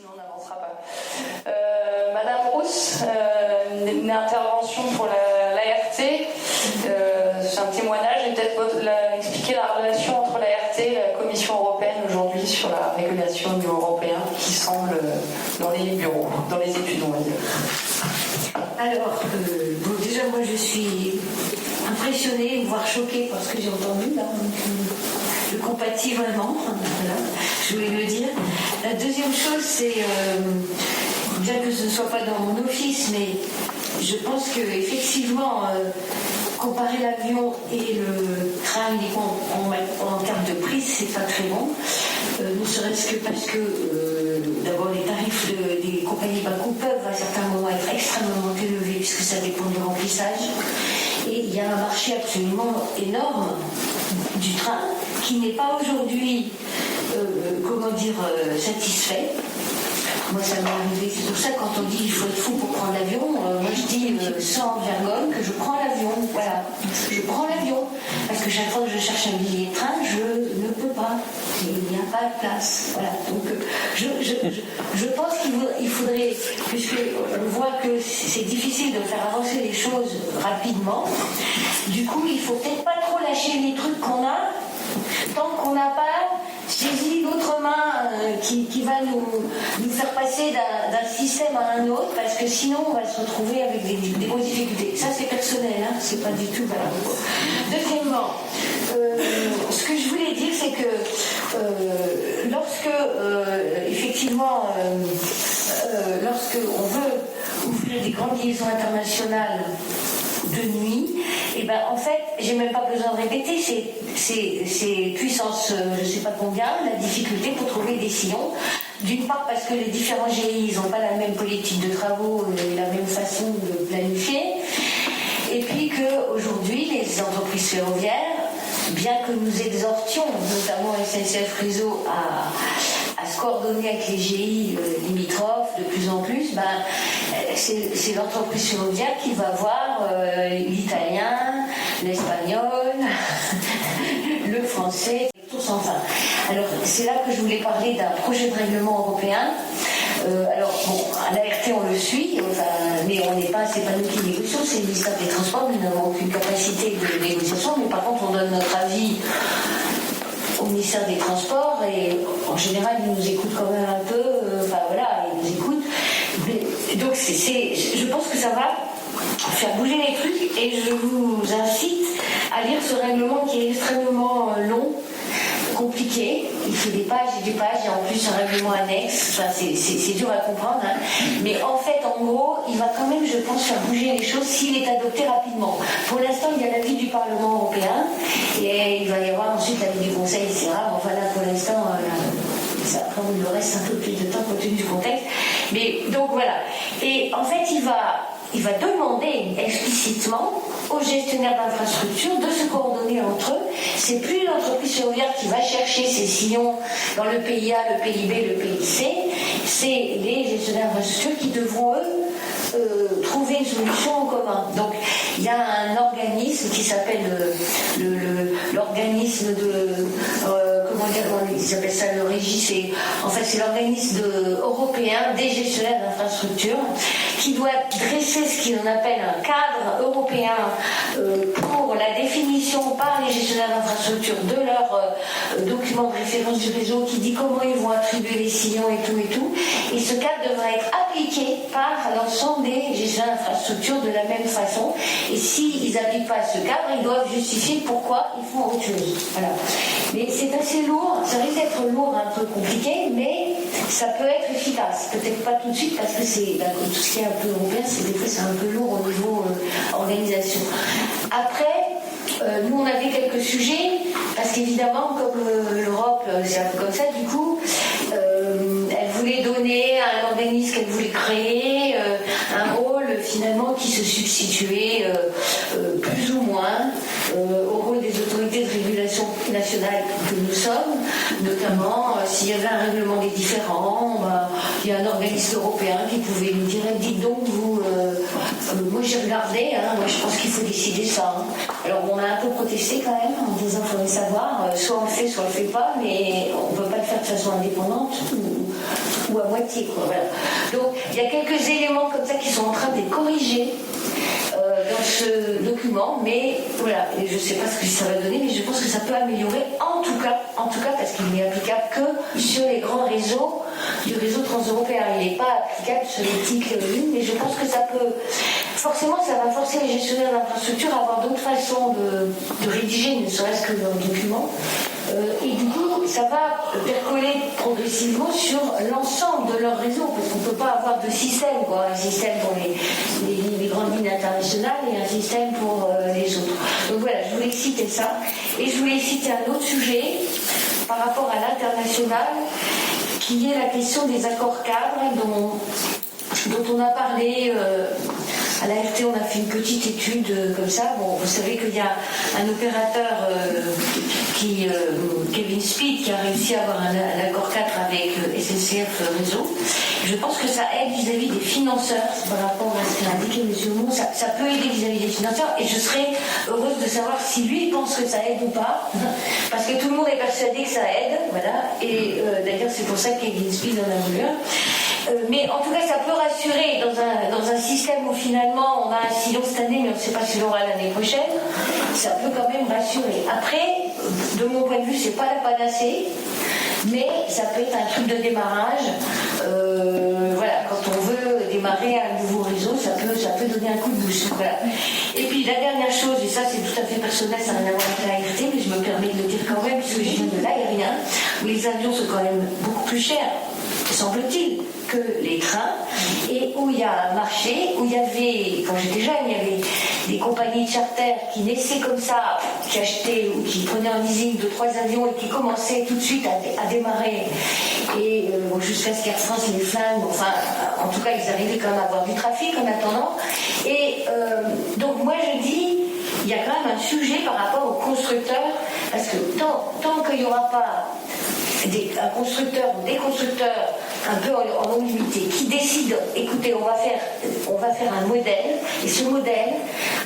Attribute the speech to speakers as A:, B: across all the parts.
A: sinon on n'avancera pas. Madame Rousse, une intervention pour l'ART. C'est un témoignage et peut-être expliquer la relation entre l'ART et la Commission européenne aujourd'hui sur la régulation au niveau européen qui semble dans les bureaux, dans les études, on va dire.
B: Alors, déjà moi je suis impressionnée, voire choquée par ce que j'ai entendu là. Je compatis vraiment, voilà, je voulais le dire. La deuxième chose, c'est, bien que ce ne soit pas dans mon office, mais je pense qu'effectivement, comparer l'avion et le train uniquement en termes de prix, c'est pas très bon. Ne serait-ce que parce que, d'abord, les tarifs des compagnies Bakou peuvent à certains moments être extrêmement élevés, puisque ça dépend du remplissage. Et il y a un marché absolument énorme du train qui n'est pas aujourd'hui, satisfait. Moi, ça m'est arrivé. C'est pour ça que quand on dit qu'il faut être fou pour prendre l'avion, moi je dis sans vergogne que je prends l'avion. Voilà, je prends l'avion parce que chaque fois que je cherche un billet de train, je ne peux pas. Il n'y a pas de place. Voilà. Donc, je pense qu'il faudrait, puisqu'on voit que c'est difficile de faire avancer les choses rapidement. Du coup, il faut peut-être pas trop lâcher les trucs qu'on a tant qu'on n'a pas saisi l'autre main qui va nous faire passer d'un système à un autre, parce que sinon on va se retrouver avec des grosses difficultés. Ça c'est personnel, hein, c'est pas du tout valable. Deuxièmement, ce que je voulais dire, c'est que lorsque on veut ouvrir des grandes liaisons internationales de nuit, et ben en fait, j'ai même pas besoin de répéter, c'est puissance je sais pas combien, la difficulté pour trouver des sillons. D'une part parce que les différents GI, ils n'ont pas la même politique de travaux et la même façon de planifier. Et puis qu'aujourd'hui, les entreprises ferroviaires, bien que nous exhortions, notamment SNCF Réseau, à se coordonner avec les GI limitrophes de plus en plus, c'est l'entreprise ferroviaire qui va voir l'italien, l'espagnol, le français, tous enfin. Alors c'est là que je voulais parler d'un projet de règlement européen. À l'ART on le suit, mais c'est pas nous qui négocions, c'est le ministère des Transports, nous n'avons aucune capacité de négociation, mais par contre on donne notre avis au ministère des Transports et en général ils nous écoutent quand même un peu, ils nous écoutent. Donc je pense que ça va faire bouger les trucs et je vous incite à lire ce règlement qui est extrêmement long, compliqué, il fait des pages et des pages et en plus un règlement annexe, c'est dur à comprendre, hein. Mais en fait en gros il va quand même je pense faire bouger les choses s'il est adopté rapidement. Pour l'instant il y a l'avis du Parlement européen et il va y avoir ensuite l'avis du Conseil, etc. Enfin là pour l'instant ça prend le reste un peu plus de temps compte tenu du contexte, mais donc voilà. Et en fait il va demander explicitement aux gestionnaires d'infrastructures de se coordonner entre eux. C'est plus l'entreprise ferroviaire qui va chercher ses sillons dans le pays A, le pays B, le pays C. C'est les gestionnaires d'infrastructures qui devront, eux, trouver une solution en commun. Donc, il y a un organisme qui s'appelle l'organisme de... ils appellent ça le REGI, c'est l'organisme européen des gestionnaires d'infrastructures qui doit dresser ce qu'on appelle un cadre européen pour la définition par les gestionnaires d'infrastructures de leur document de référence du réseau qui dit comment ils vont attribuer les sillons et tout. Et ce cadre devra être appliqué par l'ensemble des gestionnaires d'infrastructures de la même façon. Et s'ils n'appliquent pas ce cadre, ils doivent justifier pourquoi ils font autre chose. Voilà. Mais c'est assez lourd, ça risque d'être lourd, un peu compliqué, mais ça peut être efficace. Peut-être pas tout de suite parce que tout ce qui est un peu européen, des fois c'est un peu lourd au niveau organisation. Après, nous on avait quelques sujets, parce qu'évidemment, comme l'Europe, c'est un peu comme ça, du coup, elle voulait donner à un organisme qu'elle voulait créer un rôle finalement qui se substituait plus ou moins au rôle des autorités de régulation nationale que nous sommes, notamment s'il y avait un règlement des différends, il y a un organisme européen qui pouvait nous dire dites donc vous, moi j'ai regardé, moi je pense qu'il faut décider ça. Alors on a un peu protesté quand même en disant qu'il faudrait savoir, soit on le fait, soit on le fait pas, mais on ne peut pas le faire de façon indépendante. ou à moitié, quoi, voilà. Donc il y a quelques éléments comme ça qui sont en train d'être corrigés dans ce document, mais voilà, et je ne sais pas ce que ça va donner, mais je pense que ça peut améliorer, en tout cas parce qu'il n'est applicable que sur les grands réseaux du réseau transeuropéen. Il n'est pas applicable sur les petites lignes, mais je pense que ça peut, forcément, ça va forcer les gestionnaires d'infrastructure à avoir d'autres façons de rédiger, ne serait-ce que leur document. Et du coup, ça va percoler progressivement sur l'ensemble de leur réseau, parce qu'on ne peut pas avoir deux systèmes, quoi. Un système pour les grandes lignes internationales et un système pour les autres. Donc voilà, je voulais citer ça. Et je voulais citer un autre sujet par rapport à l'international, qui est la question des accords cadres dont on a parlé. À l'ART, on a fait une petite étude comme ça. Bon, vous savez qu'il y a un opérateur, Kevin Speed, qui a réussi à avoir un accord cadre avec SNCF Réseau. Je pense que ça aide vis-à-vis des financeurs par rapport à ce qu'a indiqué M. Aumont. Ça peut aider vis-à-vis des financeurs, et je serais heureuse de savoir si lui pense que ça aide ou pas, parce que tout le monde est persuadé que ça aide, voilà. Et d'ailleurs, c'est pour ça que Kevin Speed en a voulu un. Mais en tout cas, ça peut rassurer dans un système où finalement on a un silo cette année, mais on ne sait pas si on l'aura l'année prochaine. Ça peut quand même rassurer. Après, de mon point de vue, c'est pas la panacée, mais ça peut être un truc de démarrage. Voilà, quand on veut démarrer un nouveau réseau, ça peut donner un coup de boost. Voilà. Et puis la dernière chose, et ça c'est tout à fait personnel, ça n'a rien à voir avec l'ART, mais je me permets de le dire quand même, puisque je viens de l'aérien, où les avions sont quand même beaucoup plus chers, semble-t-il, que les trains, et où il y a un marché, où il y avait, quand j'étais jeune, il y avait des compagnies de charter qui naissaient comme ça, qui achetaient ou qui prenaient en leasing 2-3 avions et qui commençaient tout de suite à démarrer, et jusqu'à ce qu'Air France les flingue, enfin, en tout cas, ils arrivaient quand même à avoir du trafic en attendant. Et donc, moi, je dis, il y a quand même un sujet par rapport aux constructeurs, parce que tant qu'il n'y aura pas un constructeur ou des constructeurs un peu en longue limité qui décident, écoutez, on va faire un modèle, et ce modèle,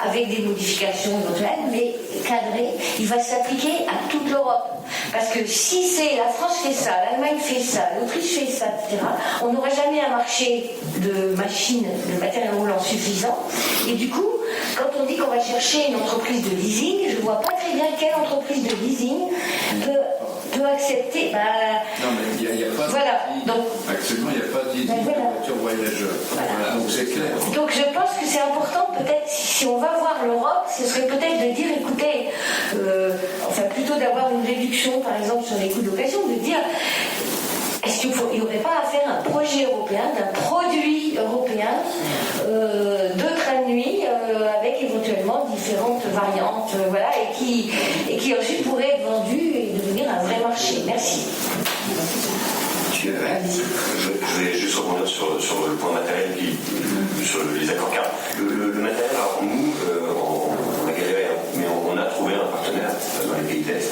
B: avec des modifications éventuelles, mais cadré, il va s'appliquer à toute l'Europe. Parce que si c'est la France fait ça, l'Allemagne fait ça, l'Autriche fait ça, etc., on n'aura jamais un marché de machines, de matériel roulant suffisant. Et du coup, quand on dit qu'on va chercher une entreprise de leasing, je ne vois pas très bien quelle entreprise de leasing peut accepter.
C: Non, mais il n'y a pas.
B: Voilà. Donc,
C: actuellement, il n'y a pas de voiture voyageur. Voilà. Donc c'est clair.
B: Donc je pense que c'est important, peut-être, si on va voir l'Europe, ce serait peut-être de dire, écoutez, enfin plutôt d'avoir une réduction, par exemple, sur les coûts de location, de dire, est-ce qu'il n'y aurait pas à faire un projet européen, d'un produit européen de train de nuit, avec éventuellement différentes variantes, voilà, et qui ensuite pourrait être vendu et devenir un vrai marché. Merci.
D: Je vais juste rebondir sur le point matériel, puis sur les accords cadres. Le matériel, alors nous, on a galéré, mais on a trouvé un partenaire dans les pays de l'Est,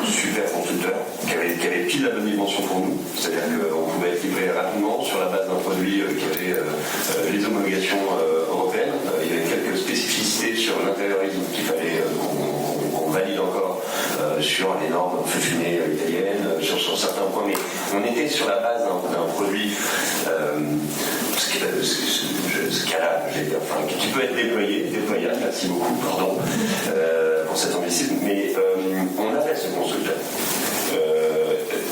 D: super constructeur, qui avait pile la bonne dimension pour nous. C'est-à-dire qu'on pouvait être livré rapidement sur la base d'un produit qui avait les homologations européennes. Il y avait quelques spécificités sur l'intériorisme qu'il fallait qu'on valide encore sur les normes fumées italiennes, sur certains points, mais on était sur la base d'un produit scalable, enfin, qui peut être déployable, merci beaucoup, pardon, pour cet anglicisme, mais on avait ce constructeur.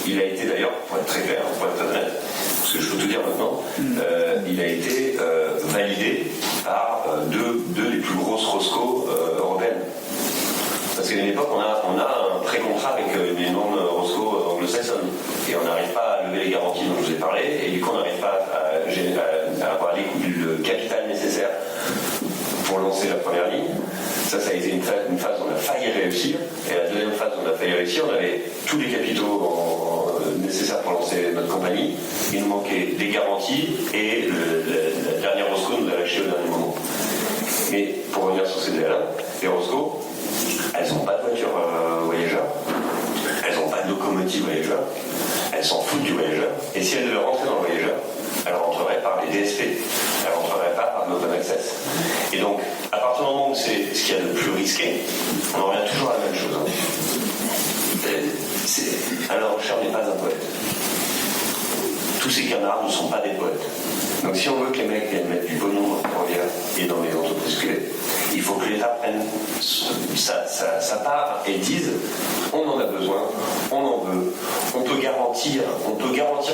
D: Il a été d'ailleurs, pour être très clair, pour être honnête, parce que je peux tout dire maintenant, il a été validé par deux des plus grosses Rosco européennes. Parce qu'à une époque, on a un pré-contrat avec les normes Rosco anglo-saxonnes, et on n'arrive pas à lever les garanties dont je vous ai parlé, et du coup, on n'arrive pas à avoir le capital nécessaire pour lancer la première ligne. Ça a été une phase où on a failli réussir, et la deuxième phase où on a failli réussir, on avait tous les capitaux nécessaires pour lancer notre compagnie. Il nous manquait des garanties, et la dernière Rosco nous a lâché au dernier moment. Mais pour revenir sur ces idées-là, les Rosco, elles n'ont pas de voiture voyageur, elles n'ont pas de locomotive voyageur, elles s'en foutent du voyageur, et si elles devaient rentrer dans le voyageur, elles rentreraient par les DSP, elles rentreraient pas par l'open access. Et donc, à partir du moment où c'est ce qu'il y a de plus risqué, on en revient toujours à la même chose. Alain Rochère n'est pas un poète. tous ces camarades ne sont pas des poètes. Donc si on veut que les mecs viennent mettre du pognon dans le ferroviaire et dans les entreprises privées, il faut que l'État prenne sa part et dise on en a besoin, on en veut, on peut garantir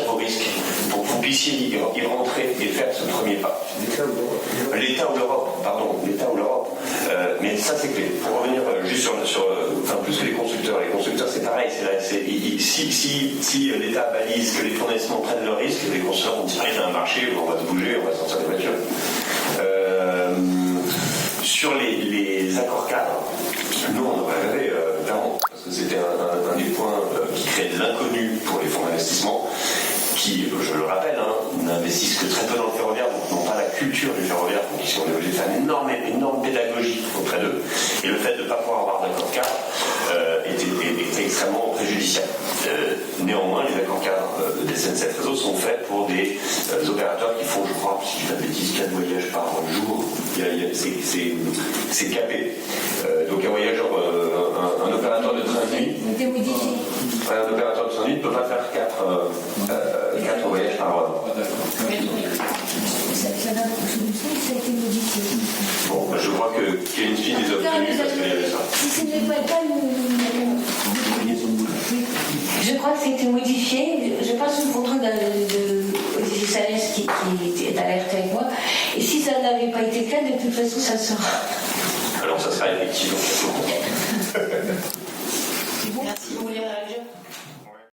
D: vos risques pour que vous puissiez y rentrer et faire ce premier pas. L'État ou l'Europe, pardon, l'État ou l'Europe. Mais ça c'est clé. Pour revenir juste enfin plus que les constructeurs c'est pareil. Si l'État balise que les fournisseurs prennent le risque, les constructeurs vont dire il y a un marché, on va se bouger, on va sortir des voitures. Sur les accords cadres, nous on aurait rêvé clairement, parce que c'était un des points qui créait de l'inconnu pour les fonds d'investissement, qui, je le rappelle, n'investissent que très peu dans le ferroviaire, donc n'ont pas la culture du ferroviaire, donc ils sont obligés de faire une énorme pédagogie auprès d'eux. Et le fait de ne pas pouvoir avoir d'accord cadre était extrêmement préjudiciable. Néanmoins, les accords cadres des SNCF Réseau sont faits pour des opérateurs qui font, je crois, si je dis pas de bêtises, 4 voyages par jour. C'est capé. Donc un voyageur, un opérateur de train de nuit. Un opérateur de train de nuit ne peut pas faire 4 voyages par heure.
B: Ça a été modifié.
D: Bon, je vois qu'il y a une fille des optimistes parce qu'il y avait ça.
B: Si ce n'est pas je crois que ça a été modifié. Je passe sous le contrôle d'Olivier Salès qui est alerté avec moi. Et si ça n'avait pas été le cas, de toute façon, ça sera.
D: Alors, ça sera effectivement.
A: Merci. Vous voulez réagir ?